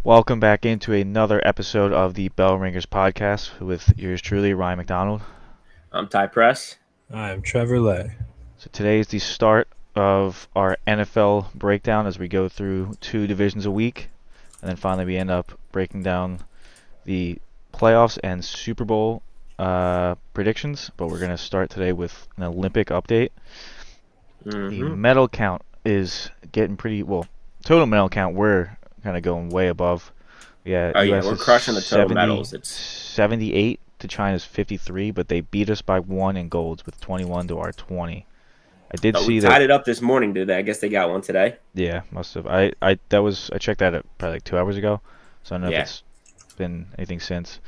Welcome back into another episode of the Bell Ringers podcast with yours truly, Ryan McDonald. I'm Ty Press. I'm Trevor Lay. So today is the start of our NFL breakdown as we go through two divisions a week, and then finally we end up breaking down the playoffs and Super Bowl predictions. But we're going to start today with an Olympic update. The medal count is getting pretty well. Total medal count, we're kind of going way above. Yeah, US we're is crushing the total 70, medals. It's 78 to China's 53, but they beat us by one in golds with 21 to our 20. I did see we that. tied it up this morning, did they? I guess they got one today. Yeah, must have. I checked that probably like 2 hours ago, so I don't know if it's been anything since.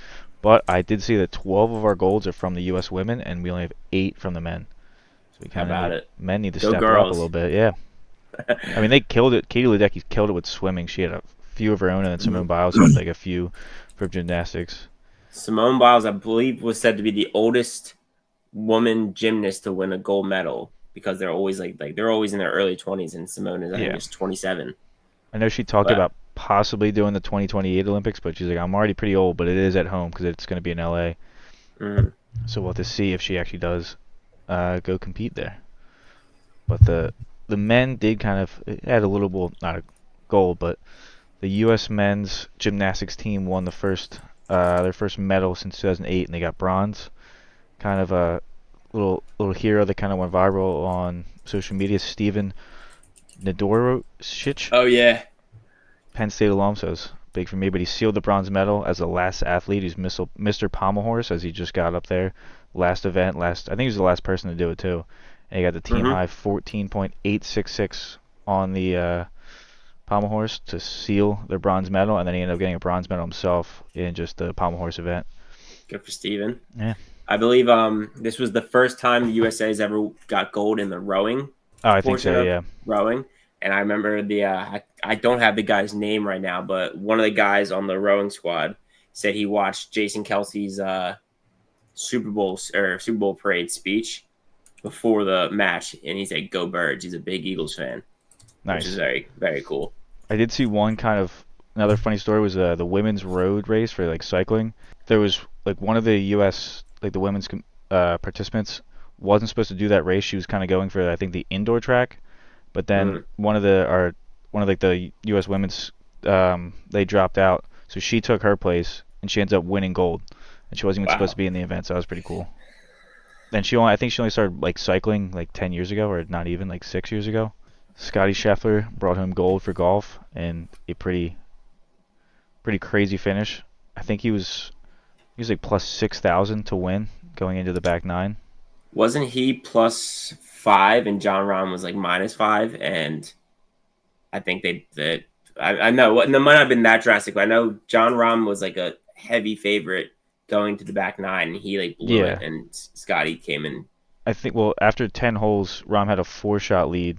But I did see that 12 of our golds are from the U.S. women, and we only have 8 from the men. So we kind of men need to Go step it up a girls. little bit. Yeah. I mean, they killed it. Katie Ledecky killed it with swimming. She had a few of her own, and then Simone Biles had like a few for gymnastics. Simone Biles, I believe, was said to be the oldest woman gymnast to win a gold medal because they're always they're always in their early 20s, and Simone is I think just 27. I know she talked about possibly doing the 2028 Olympics, but she's like, I'm already pretty old, but it is at home because it's going to be in LA. So we'll have to see if she actually does go compete there. But the men did kind of had a little, well, not a gold, but the U.S. men's gymnastics team won their first medal since 2008, and they got bronze. Kind of a little hero that kind of went viral on social media, Steven Nadorosic. Oh yeah, Penn State alum, so it's big for me. But he sealed the bronze medal as the last athlete. He's Mr. Pommel Horse as he just got up there. Last event, I think he was the last person to do it too. And he got the team high 14.866 on the Pommel Horse to seal their bronze medal, and then he ended up getting a bronze medal himself in just the Pommel Horse event. Good for Steven. Yeah. I believe this was the first time the USA has ever got gold in the rowing. Oh, I think so, yeah. Rowing. And I remember I don't have the guy's name right now, but one of the guys on the rowing squad said he watched Jason Kelsey's Super Bowl parade speech before the match, and he said, "Go Birds." He's a big Eagles fan. Nice. Which is very, very cool. I did see another funny story was the women's road race for like cycling. There was like one of the U.S. like the women's participants wasn't supposed to do that race. She was kind of going for I think the indoor track, but then one of the U.S. women's they dropped out, so she took her place and she ends up winning gold, and she wasn't even supposed to be in the event, so that was pretty cool. Then I think she only started like cycling like 10 years ago, or not even like 6 years ago. Scotty Scheffler brought home gold for golf and a pretty crazy finish. I think he was like plus 6,000 to win going into the back nine. Wasn't he plus 5 and Jon Rahm was like minus 5? And I think I know it might not have been that drastic, but I know Jon Rahm was like a heavy favorite going to the back nine, and he like blew it, and Scotty came in. I think after 10 holes, Rahm had a 4-shot lead.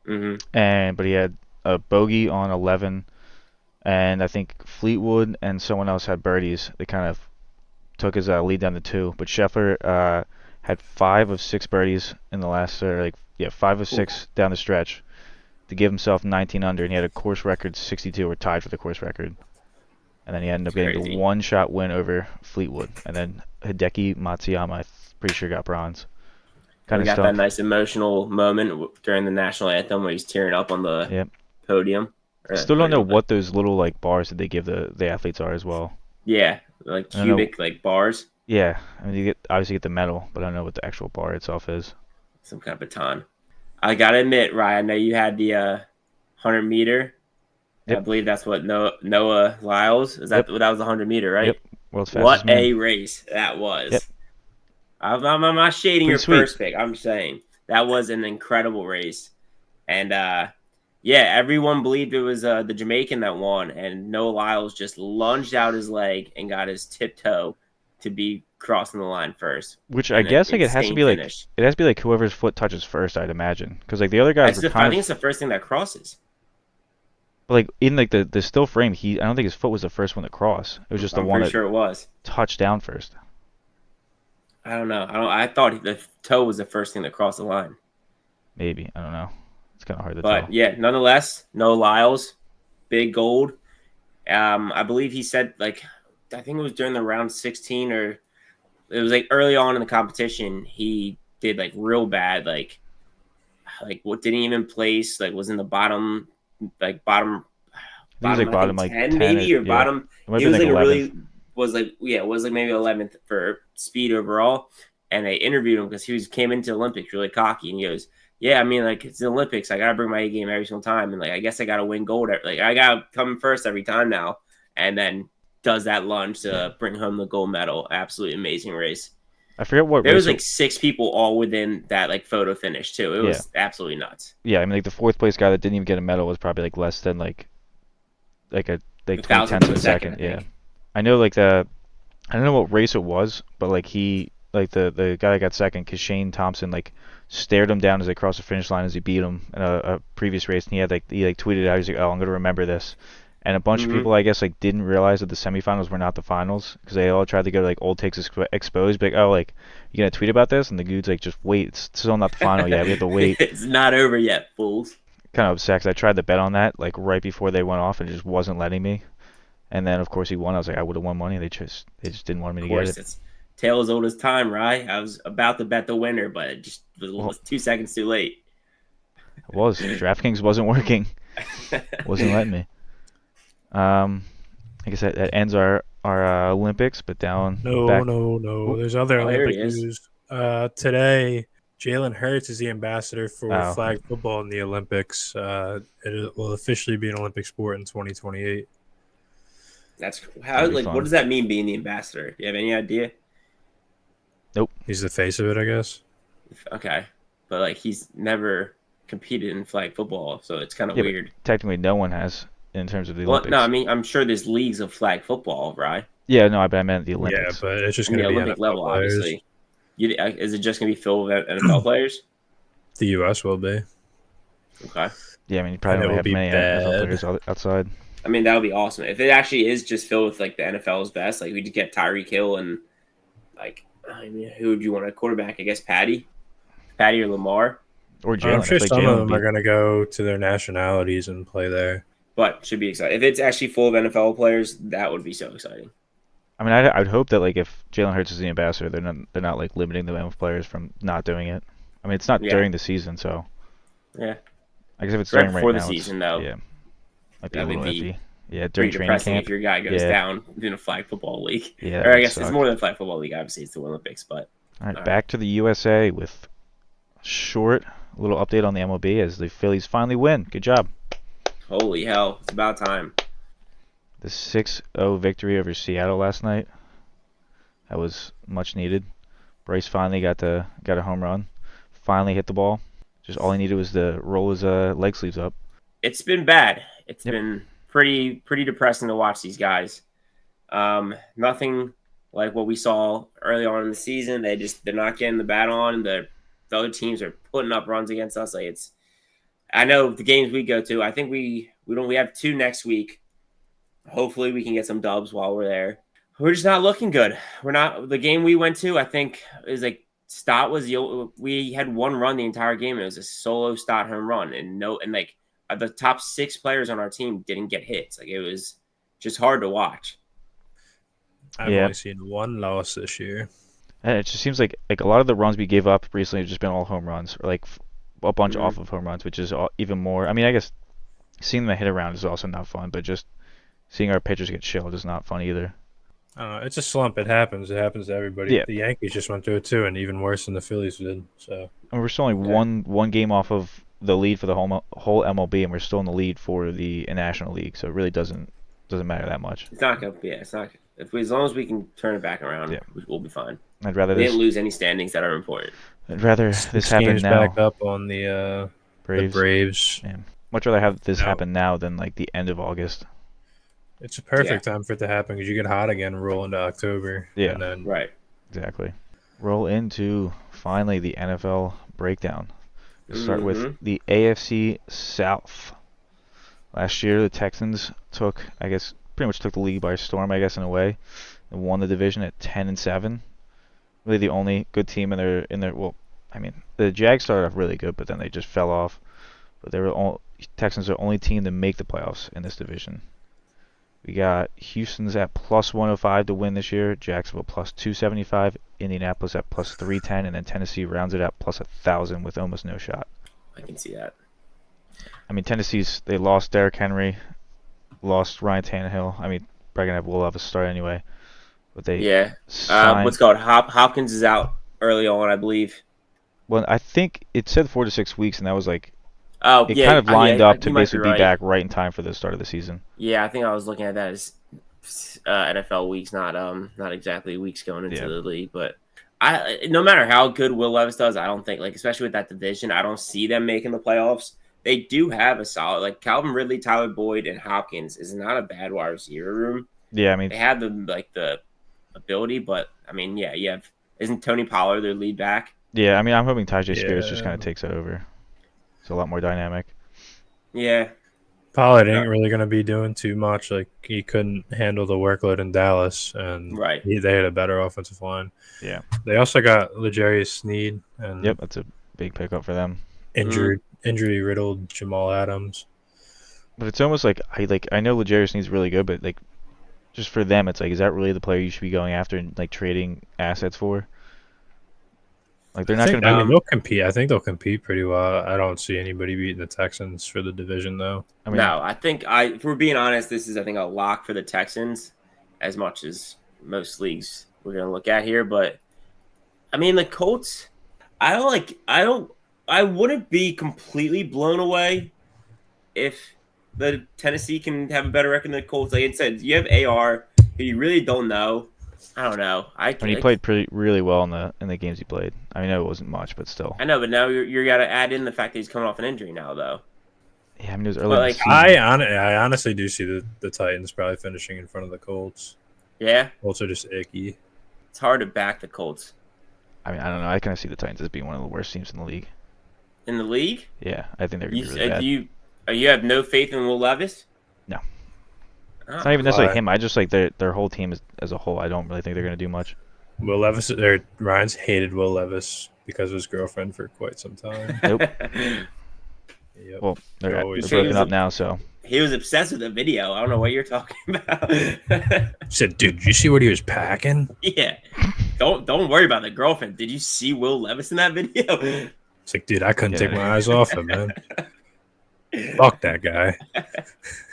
But he had a bogey on 11, and I think Fleetwood and someone else had birdies. They kind of took his lead down to 2. But Scheffler had 5 of 6 birdies in the last, 5 of 6 down the stretch to give himself 19 under, and he had a course record 62, or tied for the course record. And then he ended up getting the 1-shot win over Fleetwood, and then Hideki Matsuyama, I'm pretty sure, got bronze. We got that nice emotional moment during the national anthem where he's tearing up on the podium. Still don't know what those little like bars that they give the athletes are as well. Yeah, like cubic like bars. Yeah, I mean you obviously get the medal, but I don't know what the actual bar itself is. Some kind of baton. I gotta admit, Ryan, I know you had the 100-meter. Yep. I believe that's what Noah Lyles is. That was the 100-meter, right? Yep. World's fastest man. A race that was. Yep. I'm not shading your first pick. I'm saying that was an incredible race, and everyone believed it was the Jamaican that won, and Noah Lyles just lunged out his leg and got his tiptoe to be crossing the line first. Which I guess like it has to be like whoever's foot touches first, I'd imagine, because like the other guys I think it's the first thing that crosses. But like in like the still frame, I don't think his foot was the first one to cross. It was just the one that it was touched down first. I don't know. I thought the toe was the first thing that crossed the line. Maybe. I don't know. It's kind of hard to tell. But yeah, nonetheless, Noah Lyles, big gold. I believe he said like I think it was during the round 16 or it was like early on in the competition. He did like real bad, like what didn't even place, like was in the bottom, like He was like I bottom think like 10 ten or maybe or yeah. It bottom. might have He been was like like a 11th. really was like yeah it was like maybe 11th for speed overall. And they interviewed him because came into Olympics really cocky and he goes, yeah, I mean like it's the Olympics, I gotta bring my A game every single time and like I guess I gotta win gold, like I gotta come first every time now. And then does that lunge Yeah. to bring home the gold medal. Absolutely amazing race. I forget what There race was it. like 6 people all within that like photo finish too. It Yeah. was absolutely nuts. Yeah. I mean, like the fourth place guy that didn't even get a medal was probably like less than like a like A 20 thousandth tenths of of a a second, second. I Yeah. think. I know like I don't know what race it was, but like the guy that got second, because Shane Thompson like stared him down as they crossed the finish line as he beat him in a previous race, and he tweeted out, he's like, oh, I'm gonna remember this. And a bunch of Mm-hmm. people, I guess, like didn't realize that the semifinals were not the finals because they all tried to go to like Old Takes Exposed, be like, oh, like you gonna tweet about this? And the dude's like, just wait, it's still not the final yet. We have to wait. It's not over yet, fools. Kind of upset 'cause I tried to bet on that like right before they went off and it just wasn't letting me. And then of course he won. I was like, I would have won money. They just didn't want me Of to get course, it. it's tale as old as time, right? I was about to bet the winner, but it just Well, was 2 seconds too late. it was. DraftKings wasn't working. Wasn't letting me. I guess that ends our Olympics, but down No, back. no, no. Oh, There's other Oh, here he Olympic is. news. Today, Jalen Hurts is the ambassador for oh, flag football in the Olympics. It will officially be an Olympic sport in 2028. That's how. That'd be Like, fun. what does that mean being the ambassador? Do you have any idea? He's the face of it, I guess. Okay, but like he's never competed in flag football, so it's kind of Yeah, but weird. technically no one has in terms of the Well, no, I Olympics. mean I'm sure there's leagues of flag football, right? Yeah, no, but I meant the Yeah, Olympics. but it's just And going the to be Olympic NFL level, players. obviously. Is it just gonna be filled with NFL players? The U.S. will be. Okay. Yeah, I mean you probably And it don't will have be many NFL bad. players outside. I mean, that would be awesome. If it actually is just filled with like the NFL's best, like we just get Tyreek Hill and like, I mean, who would you want a quarterback? I guess Patty or Lamar, Or I'm Jalen. I sure feel like some Jalen of would them be. are going to go to their nationalities and play there. but should be exciting. If it's actually full of NFL players, that would be so exciting. I mean, I'd hope that like if Jalen Hurts is the ambassador, they're not like limiting the NFL players from not doing it. I mean, it's not Yeah. during the season, so Yeah, I guess if it's right during before right the now, season though, yeah, might be a that would little be iffy. Yeah, during pretty training depressing camp. if your guy goes Yeah. down in a flag football league. Yeah, Or that I would guess it's suck. more than a flag football league. Obviously, it's the Olympics, but All right, All back to the USA with short little update on the MLB as the Phillies finally win. Good job. holy hell, it's about time. The 6-0 victory over Seattle last night. That was much needed. Bryce finally got a home run. Finally hit the ball. Just all he needed was to roll his leg sleeves up. It's been bad. It's Yep. been pretty depressing to watch these guys. Nothing like what we saw early on in the season. They're not getting the bat on. The other teams are putting up runs against us. Like I know the games we go to. I think we have 2 next week. Hopefully we can get some dubs while we're there. We're just not looking good. We're not. The game we went to, I think, is like Stott was we had 1 run the entire game. And it was a solo Stott home run, and like the top 6 players on our team didn't get hits. Like it was just hard to watch. I've Yeah. only seen 1 loss this year. And it just seems like a lot of the runs we gave up recently have just been all home runs, or like a bunch Mhm. off of home runs, which is even more. I mean, I guess seeing them hit around is also not fun, but just seeing our pitchers get shelled is not fun either. I don't know. It's a slump. It happens. It happens to everybody. Yeah. The Yankees just went through it too, and even worse than the Phillies did. So And we're still only Yeah. one game off of the lead for the whole MLB, and we're still in the lead for the National League, so it really doesn't matter that much. It's not gonna. Yeah, it's not. As long as we can turn it back around, Yeah. we'll be fine. I'd rather We this didn't lose any standings that are important. this happen games now. back up on the Braves. Braves. Yeah. Much rather have this No. happen now than like the end of August. It's a perfect time for it to happen because you get hot again and roll into October. Yeah. And then Right. Exactly. Roll into finally the NFL breakdown. We'll start with the AFC South. Last year, the Texans pretty much took the league by storm, I guess, in a way, and won the division at 10-7. Really, the only good team in their. Well, I mean, the Jags started off really good, but then they just fell off. But Texans are the only team to make the playoffs in this division. We got Houston's at plus 105 to win this year. Jacksonville plus 275. Indianapolis at plus 310, and then Tennessee rounds it out plus 1,000 with almost no shot. I can see that. I mean, they lost Derrick Henry, lost Ryan Tannehill. I mean, probably gonna have Will Levis start anyway. But they signed, what's called Hopkins is out early on, I believe. Well, I think it said 4 to 6 weeks, and that was like it kind of lined up to you might basically be be back right in time for the start of the season. Yeah, I think I was looking at that as NFL weeks, not exactly weeks going into the league. But no matter how good Will Levis does, I don't think, like, especially with that division, I don't see them making the playoffs. They do have a solid, like, Calvin Ridley, Tyler Boyd, and Hopkins is not a bad wide receiver room. Yeah, I mean, they have the ability, but I mean, yeah, isn't Tony Pollard their lead back? Yeah, I mean, I'm hoping Tyjae Spears just kind of takes it over. It's a lot more dynamic. Yeah. Pollard ain't really going to be doing too much. Like, he couldn't handle the workload in Dallas, and they had a better offensive line. Yeah. They also got L'Jarius Sneed. And yep, that's a big pickup for them. Injury-riddled Jamal Adams. But it's almost like I know L'Jarius Sneed's really good, but like just for them, it's like, is that really the player you should be going after and like trading assets for? Like, they're not going to be. I mean, they'll compete. I think they'll compete pretty well. I don't see anybody beating the Texans for the division, though. I mean, no, I think if we're being honest, this is, I think, a lock for the Texans, as much as most leagues we're going to look at here. But I mean, the Colts, I wouldn't be completely blown away if the Tennessee can have a better record than the Colts. Like I said, you have AR, who you really don't know. I don't know. He played really well in the games he played. I mean, I know it wasn't much, but still. I know, but now you got to add in the fact that he's coming off an injury now, though. Yeah, I mean, it was early. Like, I honestly do see the Titans probably finishing in front of the Colts. Yeah, Colts are just icky. It's hard to back the Colts. I mean, I don't know. I kind of see the Titans as being one of the worst teams in the league. In the league? Yeah, I think they're going to be really bad. You have no faith in Will Levis? No. It's not even necessarily him. I just like their whole team as a whole. I don't really think they're going to do much. Will Levis, Ryan's hated Will Levis because of his girlfriend for quite some time. Nope. Yep. Well, they're broken up now, so. He was obsessed with the video. I don't know what you're talking about. He said, "Dude, did you see what he was packing?" Yeah. Don't worry about the girlfriend. Did you see Will Levis in that video? It's like, dude, I couldn't take my eyes off him, man. Fuck that guy.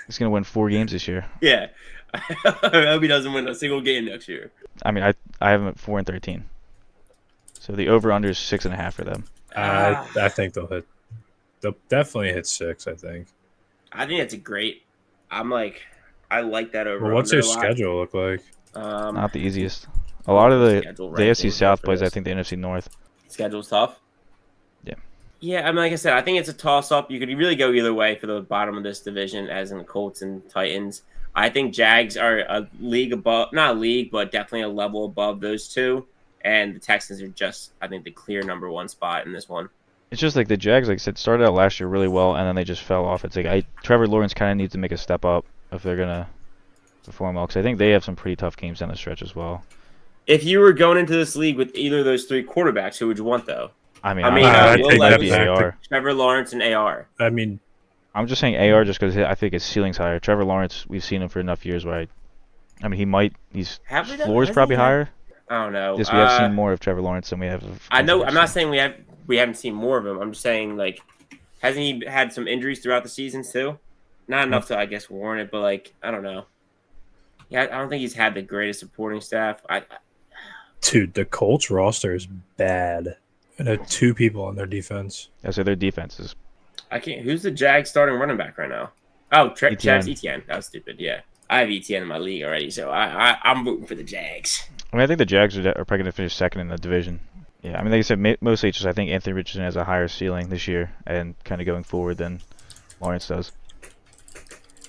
He's gonna win 4 games this year. Yeah. I hope he doesn't win a single game next year. I mean, I have him at 4-13. So the over/under is 6.5 for them. I think they'll definitely hit 6. I think that's a great. I like that over. Well, what's their schedule look like? Not the easiest. A lot of the AFC South plays, I think, the NFC North. Schedule's tough. Yeah. Yeah, I mean, like I said, I think it's a toss-up. You could really go either way for the bottom of this division, as in the Colts and Titans. I think Jags are a league above, not a league, but definitely a level above those two. And the Texans are just, I think, the clear number 1 spot in this one. It's just like the Jags, like I said, started out last year really well, and then they just fell off. It's like Trevor Lawrence kind of needs to make a step up if they're going to perform well, because I think they have some pretty tough games down the stretch as well. If you were going into this league with either of those 3 quarterbacks, who would you want, though? I mean, Will Levis, AR. Trevor Lawrence, and AR. I mean, I'm just saying AR just because I think his ceiling's higher. Trevor Lawrence, we've seen him for enough years where his floor is probably higher. I don't know. Yes, we have seen more of Trevor Lawrence than we have of. I know. I'm not saying we haven't seen more of him. I'm just saying, like, hasn't he had some injuries throughout the seasons too? Not enough to, I guess, warrant it, but like, I don't know. Yeah, I don't think he's had the greatest supporting staff. Dude, the Colts roster is bad. And have 2 people on their defense. Yeah, so their defense is. I can't. Who's the Jags starting running back right now? Oh, Travis Etienne. That was stupid. Yeah, I have Etienne in my league already, so I'm rooting for the Jags. I mean, I think the Jags are probably going to finish second in the division. Yeah, I mean, like I said, mostly it's just I think Anthony Richardson has a higher ceiling this year and kind of going forward than Lawrence does.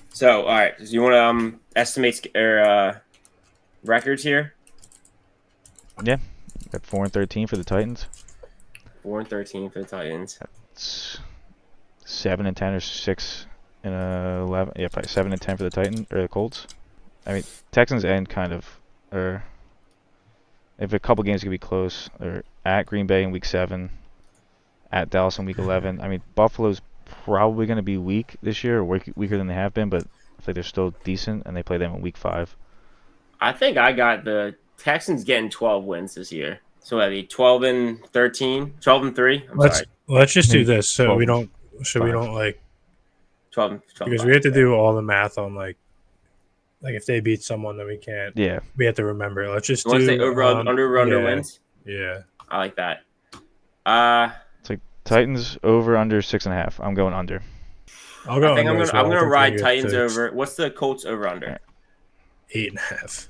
So, all right, so you want to estimate records here? Yeah, got 4-13 for the Titans. 4-13 for the Titans. That's 7-10 or 6-11. Yeah, probably 7-10 for the Titans or the Colts. I mean, Texans end kind of, or if a couple games could be close, or at Green Bay in Week 7, at Dallas in Week 11. I mean, Buffalo's probably going to be weak this year, or weaker than they have been, but feel like they're still decent, and they play them in week 5. I think I got the Texans getting 12 wins this year. So that'd be 12 and 13, 12 and 3. Let's just do this so we don't like 12 because we have to do all the math on like if they beat someone that we can't. Yeah. We have to remember. Let's just do say under wins. Yeah. I like that. It's like Titans over under 6.5. I'm going under. I'll go. I think I'm gonna ride Titans over. What's the Colts over under? 8.5.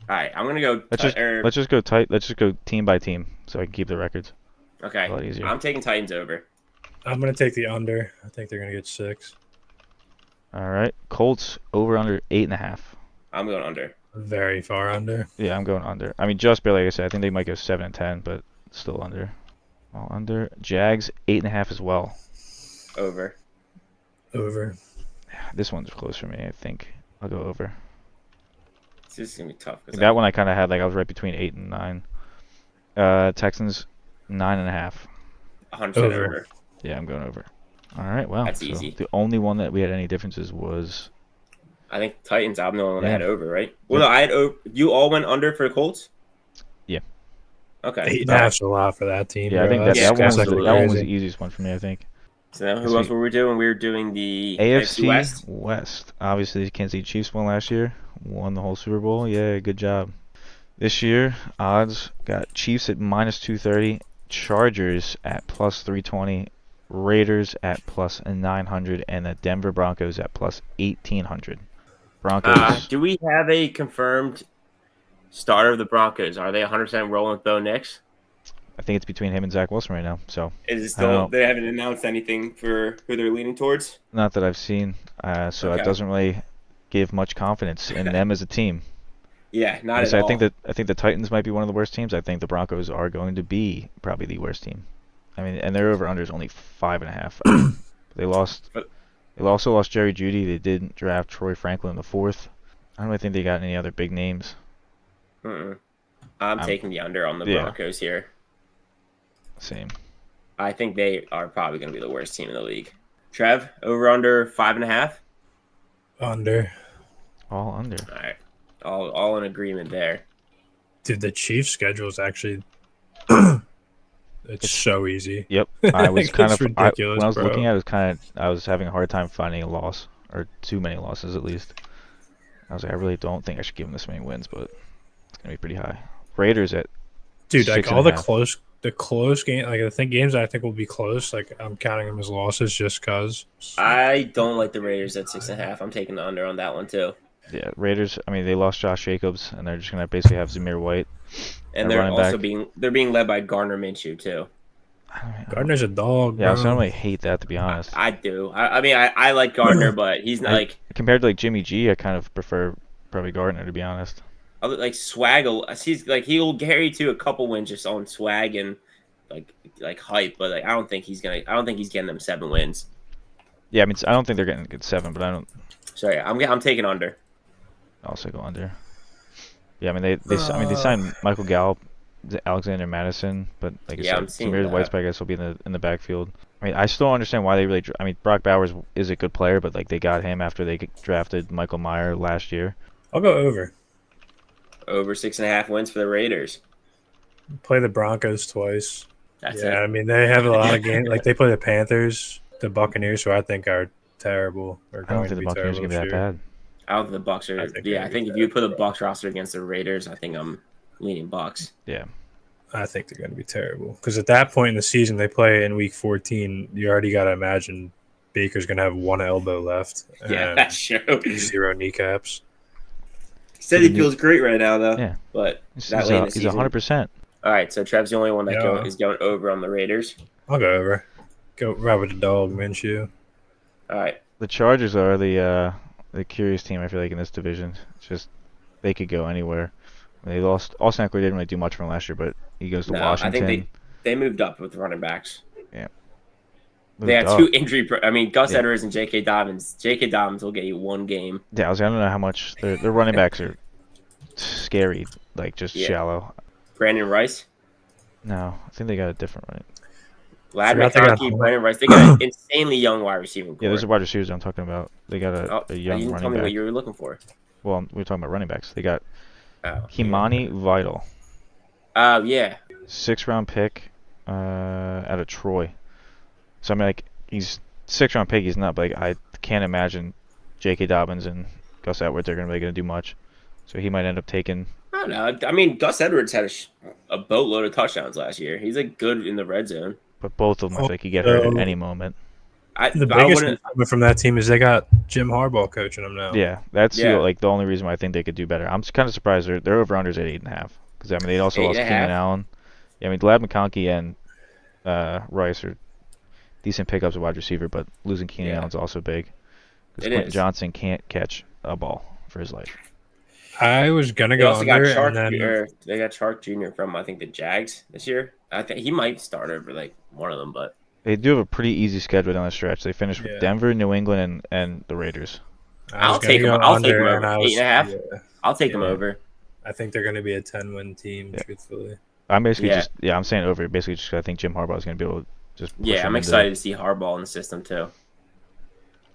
All right, I'm gonna go. Let's just go tight. Let's just go team by team so I can keep the records. Okay. A lot easier. I'm taking Titans over. I'm gonna take the under. I think they're gonna get 6. All right, Colts over under 8.5. I'm going under. Very far under. Yeah, I'm going under. I mean, just barely. Like I said, I think they might go 7 and 10, but still under. All under. Jags 8.5 as well. Over. This one's close for me. I think I'll go over. This is gonna be tough. That one I kind of had I was right between 8 and 9. Texans 9.5. 100% over. Yeah, I'm going over. All right, wow. That's easy. The only one that we had any differences was. I think Titans. I'm the only one that had over, right? Well, no, I had over. You all went under for the Colts. Yeah. Okay. 8.5's a lot for that team. Yeah, bro. I think that one was the easiest one for me. I think. So now who else were we doing? We were doing the AFC West. Obviously, the Kansas City Chiefs won last year. Won the whole Super Bowl. Yeah, good job. This year, odds got Chiefs at -230, Chargers at +320, Raiders at +900, and the Denver Broncos at +1800. Broncos. Do we have a confirmed starter of the Broncos? Are they 100% rolling with Bo Nix? I think it's between him and Zach Wilson right now. So is it still? They haven't announced anything for who they're leaning towards. Not that I've seen. So it doesn't really give much confidence in them as a team. Yeah, not at all. I think the Titans might be one of the worst teams. I think the Broncos are going to be probably the worst team. I mean, and their over/under is only 5.5. They lost. They also lost Jerry Jeudy. They didn't draft Troy Franklin in the 4th. I don't really think they got any other big names. I'm taking the under on the Broncos here. Same. I think they are probably going to be the worst team in the league. Trev, over/under 5.5. Under. All under. All right. All in agreement there. Dude, the Chiefs' schedule is actually it's so easy. Yep. I was kind of ridiculous, when I was bro. looking at it, I was having a hard time finding a loss or too many losses at least. I was like, I really don't think I should give them this many wins, but it's gonna be pretty high. Raiders at like all the close game, like I think games I think will be close. Like I'm counting them as losses just cause. I don't like the Raiders at 6.5. I'm taking the under on that one too. Yeah, Raiders. I mean, they lost Josh Jacobs, and they're just gonna basically have Zamir White. And they're also being led by Gardner Minshew too. Gardner's a dog. Yeah, I really hate that, to be honest. I do. I mean, I like Gardner, but he's not like compared to like Jimmy G. I kind of prefer probably Gardner, to be honest. Like swag, he's like he'll carry to a couple wins just on swag and like hype, but like I don't think he's getting them 7 wins. Yeah, I mean, I don't think they're getting a good 7, but I don't. Sorry, I'm taking under. I'll also go under. Yeah, I mean they signed Michael Gallup, Alexander Madison, but like I said, Zamir White's I guess will be in the backfield. I mean, I still don't understand why they really. I mean, Brock Bowers is a good player, but like they got him after they drafted Michael Mayer last year. I'll go over. Over 6.5 wins for the Raiders. Play the Broncos twice. That's it. I mean, they have a lot of games. Like they play the Panthers, the Buccaneers, who I think are terrible. I don't think the Buccaneers are going to be that bad. I don't think the Bucs are. I think if you put the Bucs roster against the Raiders, I think I'm leaning Bucs. Yeah. I think they're going to be terrible because at that point in the season, they play in Week 14. You already got to imagine Baker's going to have 1 elbow left. Yeah, that's true. 0 kneecaps. He said he feels great right now, though. Yeah, but he's 100%. All right, so Trev's the only one that is going over on the Raiders. I'll go over. Go right with the dog, Minshew. All right. The Chargers are the curious team. I feel like in this division, it's just they could go anywhere. They lost. Austin Eckler didn't really do much for them last year, but he goes to Washington. I think they moved up with running backs. Yeah. They had 2 injury. Gus Edwards and J.K. Dobbins. J.K. Dobbins will get you 1 game. Yeah, I don't know how much their running backs are scary, like just shallow. Brandon Rice? No, I think they got a different running. Ladd McConkey, Brandon Rice. They got an insanely young wide receiving core. Yeah, those are wide receivers I'm talking about. They got a young running back. You didn't tell me what you were looking for. Well, we were talking about running backs. They got Kimani Vidal. Oh, yeah. 6th-round pick out of Troy. So, I mean, like, he's 6th-round pick. He's not, but like, I can't imagine J.K. Dobbins and Gus Edwards are really going to do much. So he might end up taking... I don't know. I mean, Gus Edwards had a boatload of touchdowns last year. He's, like, good in the red zone. But both of them, I think, could get hurt at any moment. The biggest improvement from that team is they got Jim Harbaugh coaching them now. Yeah, that's the only reason why I think they could do better. I'm kind of surprised they're over-unders at 8.5. Because, I mean, they also lost Keenan Allen. Yeah, I mean, Ladd McConkey and Rice are decent pickups at wide receiver, but losing Keenan Allen's also big. Because Quentin Johnson can't catch a ball for his life. I was going to go under. They got Chark Jr. from, I think, the Jags this year. I think he might start over, like, one of them, but... They do have a pretty easy schedule down the stretch. They finish with Denver, New England, and the Raiders. I'll take them over. 8.5. Yeah. I'll take them over. I think they're going to be a 10-win team, truthfully. I'm basically I'm saying over basically just because I think Jim Harbaugh is going to be able to just push I'm excited to see Harbaugh in the system too.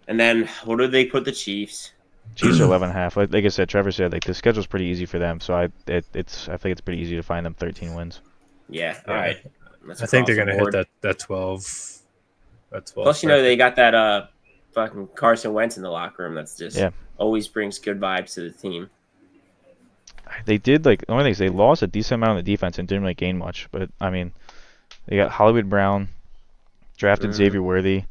And then what do they put the Chiefs? Chiefs are 11.5. Like I said, Trevor said like the schedule's pretty easy for them, so I think it's pretty easy to find them 13 wins. Yeah. All right. I think they're going to hit that 12. That 12. Plus, they got that fucking Carson Wentz in the locker room. That's just always brings good vibes to the team. They did the only thing is they lost a decent amount of the defense and didn't really gain much. But I mean, they got Hollywood Brown, drafted Xavier Worthy.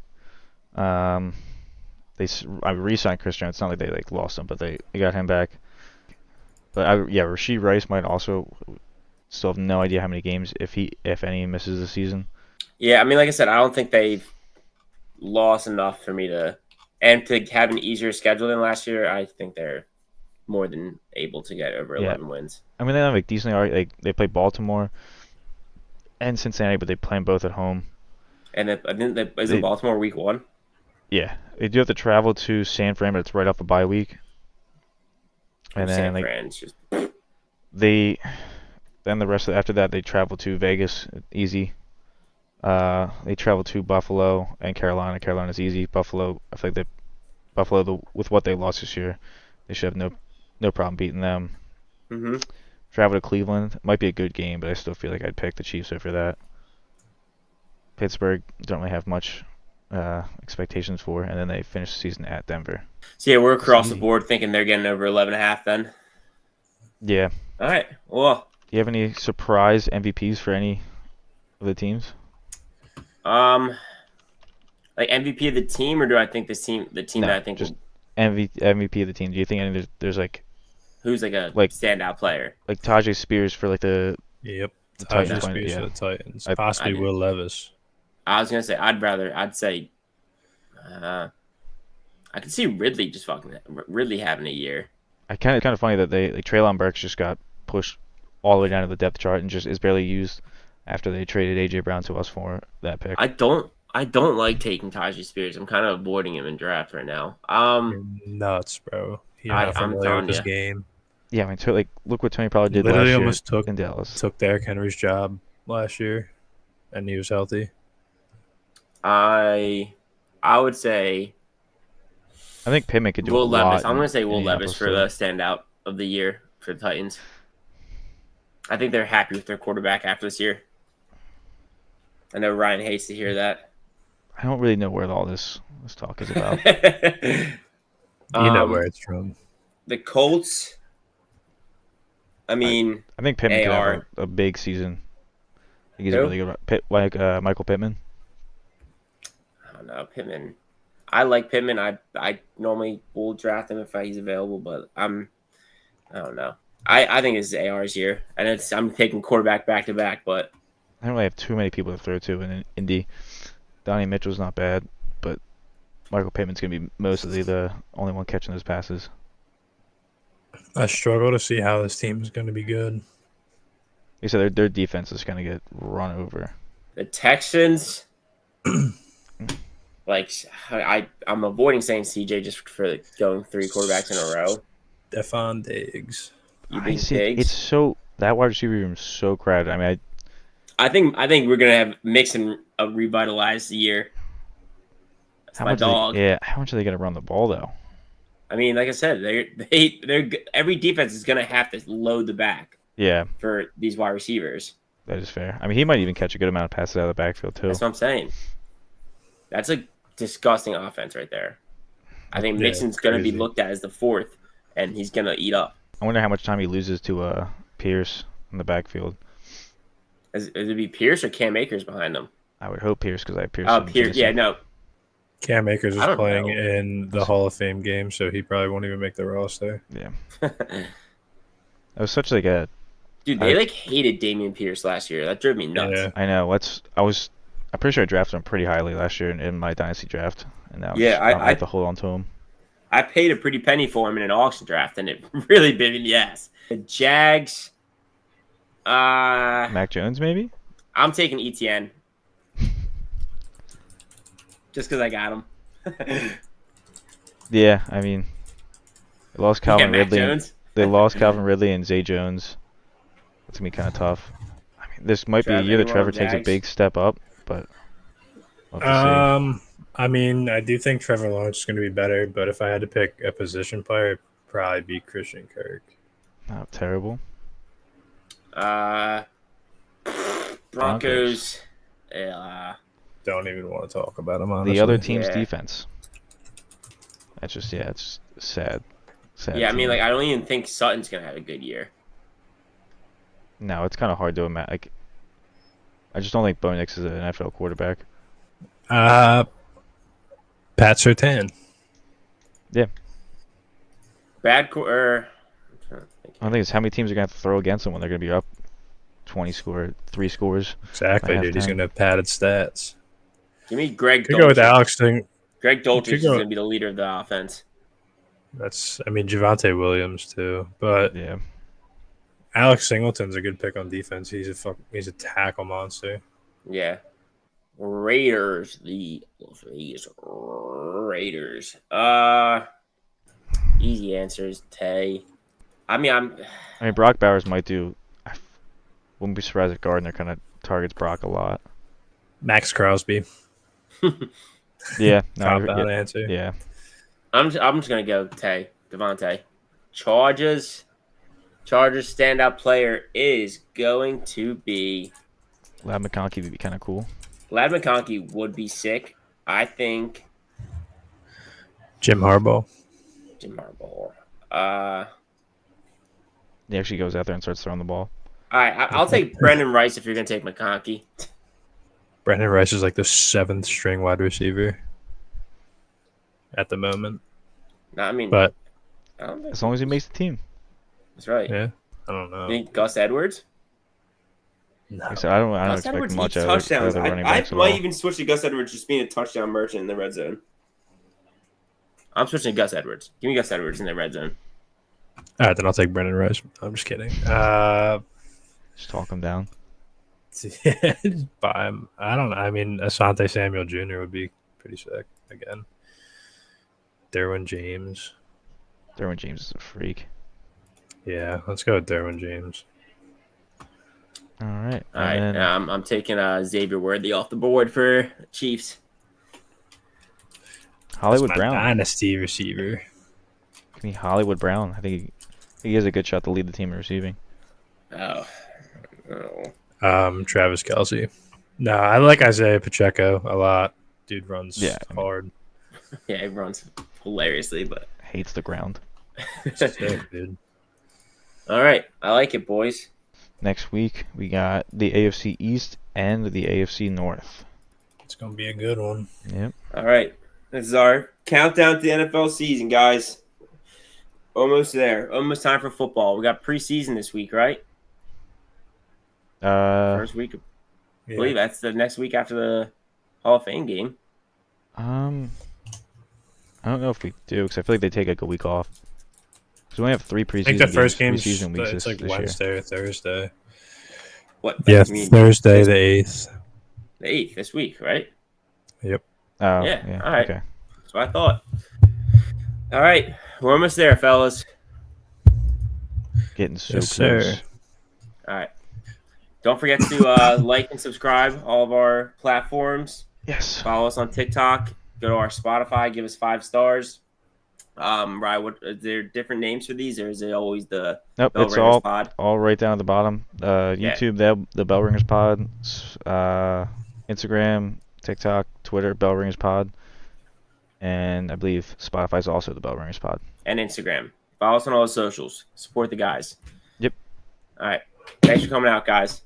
They re-signed Chris Jones. It's not like they lost him, but they got him back. But Rashee Rice might also still have no idea how many games if any misses the season. Yeah, I mean, like I said, I don't think they've lost enough for me to have an easier schedule than last year. I think they're more than able to get over 11 wins. I mean, they have decently. They play Baltimore and Cincinnati, but they play them both at home. And is it Baltimore week 1? Yeah, they do have to travel to San Fran, but it's right off a bye week. And then the rest of after that they travel to Vegas, easy. They travel to Buffalo and Carolina. Carolina's easy. Buffalo, I feel like with what they lost this year, they should have no problem beating them. Mm-hmm. Travel to Cleveland. Might be a good game, but I still feel like I'd pick the Chiefs over that. Pittsburgh, don't really have much expectations for, and then they finish the season at Denver. So yeah, we're across the board thinking they're getting over 11.5 then. Yeah. All right. Well, do you have any surprise MVPs for any of the teams? Like MVP of the team, or do I think the team that I think just MVP of the team? Do you think there's who's a standout player? Like Tajay Spears for the Tajay Spears for the Titans, possibly Will Levis. I was gonna say I'd say I could see Ridley having a year. I kind of funny that Treylon Burks just got pushed all the way down to the depth chart and just is barely used after they traded AJ Brown to us for that pick. I don't like taking Tajay Spears. I'm kind of avoiding him in draft right now. You're nuts, bro. I'm familiar with this game. Yeah, I mean, look what Tony probably did literally last almost year in Dallas. Took Derrick Henry's job last year, and he was healthy. I would say. I think Pittman could do Will Levis. I'm going to say Will Levis for the standout of the year for the Titans. I think they're happy with their quarterback after this year. I know Ryan hates to hear that. I don't really know where all this talk is about. You know where it's from. The Colts. I mean, I think Pittman could have a big season. I think he's really good. Michael Pittman. I don't know, Pittman. I like Pittman. I normally will draft him if he's available, but I don't know. I think it's AR's year, and I'm taking quarterback back to back, but I don't really have too many people to throw to in Indy. Donnie Mitchell's not bad, but Michael Pittman's gonna be mostly the only one catching those passes. I struggle to see how this team is going to be good. You said their defense is going to get run over. The Texans, I'm avoiding saying CJ just for going 3 quarterbacks in a row. Stephon Diggs. You think Diggs? It's that wide receiver room is so crowded. I mean, I think we're gonna have mix a revitalized year. That's How my much dog. how much are they going to run the ball though? I mean, like I said, they're every defense is going to have to load the back. Yeah, for these wide receivers. that is fair. I mean, he might even catch a good amount of passes out of the backfield too. That's what I'm saying. That's a disgusting offense right there. I think Mixon's going to be looked at as the fourth, and he's going to eat up. I wonder how much time he loses to Pierce in the backfield. Is it be Pierce or Cam Akers behind him? I would hope Pierce because I have Pierce. Oh, Pierce. Yeah, no. Cam Akers is playing in the Hall of Fame game, so he probably won't even make the roster. Yeah. That was such like a... Dude, they hated Dameon Pierce last year. That drove me nuts. Yeah. I know. I'm pretty sure I drafted him pretty highly last year in my dynasty draft, and now I have to hold on to him. I paid a pretty penny for him in an auction draft, and it really bit me in the ass. The Jags. Mac Jones, maybe. I'm taking ETN. Just because I got him. Yeah, I mean, they lost Calvin Ridley. They lost Calvin Ridley and Zay Jones. That's gonna be kind of tough. I mean, this might be a year that Trevor takes a big step up, but we'll have to see. I mean, I do think Trevor Lawrence is going to be better, but if I had to pick a position player, it'd probably be Christian Kirk. Not terrible. Broncos. Don't even want to talk about them, honestly. The other team's defense. That's just, it's sad. Yeah, I mean, like, I don't even think Sutton's going to have a good year. No, it's kind of hard to imagine. Like, I just don't think Bo Nix is an NFL quarterback. Pat Surtain. Yeah. I think it's how many teams are going to have to throw against them when they're going to be up 3 scores. Exactly, dude. He's going to have padded stats. Give me Greg Dolchich. Go with Alex thing. Greg Dolchich is going to be the leader of the offense. Javonte Williams too, but yeah, Alex Singleton's a good pick on defense. He's a tackle monster. Yeah. Raiders. Easy answers, Tay. I mean, Brock Bowers might do. I wouldn't be surprised if Gardner kind of targets Brock a lot. Max Crosby. Yeah. No, answer. Yeah. I'm just gonna go Tay Devontae. Chargers standout player is going to be Ladd McConkey would be kind of cool. Ladd McConkey would be sick. I think Jim Harbaugh. He actually goes out there and starts throwing the ball. All right, I'll take Brendan Rice if you're gonna take McConkey. Brendan Rice is like the 7th string wide receiver at the moment. No, I mean, but as long as he makes the team. That's right. Yeah, I don't know. You think Gus Edwards? No. I don't expect much out of the running backs. I might even switch to Gus Edwards just being a touchdown merchant in the red zone. I'm switching to Gus Edwards. Give me Gus Edwards in the red zone. All right, then I'll take Brendan Rice. I'm just kidding. Just talk him down. Just buy him. I don't know. I mean, Asante Samuel Jr. would be pretty sick again. Derwin James. Derwin James is a freak. Yeah, let's go with Derwin James. All right. I'm taking Xavier Worthy off the board for Chiefs. Hollywood Brown. Dynasty receiver. Give me Hollywood Brown. I think he has a good shot to lead the team in receiving. Oh. Travis Kelce. No, I like Isaiah Pacheco a lot. Dude runs hard. Yeah, he runs hilariously, but hates the ground. Sick, dude. All right, I like it, boys. Next week we got the AFC East and the AFC North. It's gonna be a good one. Yep. All right, this is our countdown to the NFL season, guys. Almost there. Almost time for football. We got preseason this week, right? First week. I believe that's the next week after the Hall of Fame game. I don't know if we do because I feel like they take like a week off. Because we only have 3 preseason. I think the first game weeks it's like this Wednesday year. or Thursday. What? Yeah, Thursday the 8th. The 8th this week, right? Yep. Oh, yeah. All right. Okay. That's what I thought. All right, we're almost there, fellas. Getting so yes, close. sir. All right. Don't forget to like and subscribe all of our platforms. Yes. Follow us on TikTok. Go to our Spotify. Give us 5 stars. Right, what are there different names for these, or is it always the Nope, Bell it's Ringers Pod? all right down at the bottom. YouTube, the Bell Ringers Pod. Instagram, TikTok, Twitter, Bell Ringers Pod, and I believe Spotify is also the Bell Ringers Pod. And Instagram. Follow us on all the socials. Support the guys. Yep. All right. Thanks for coming out, guys.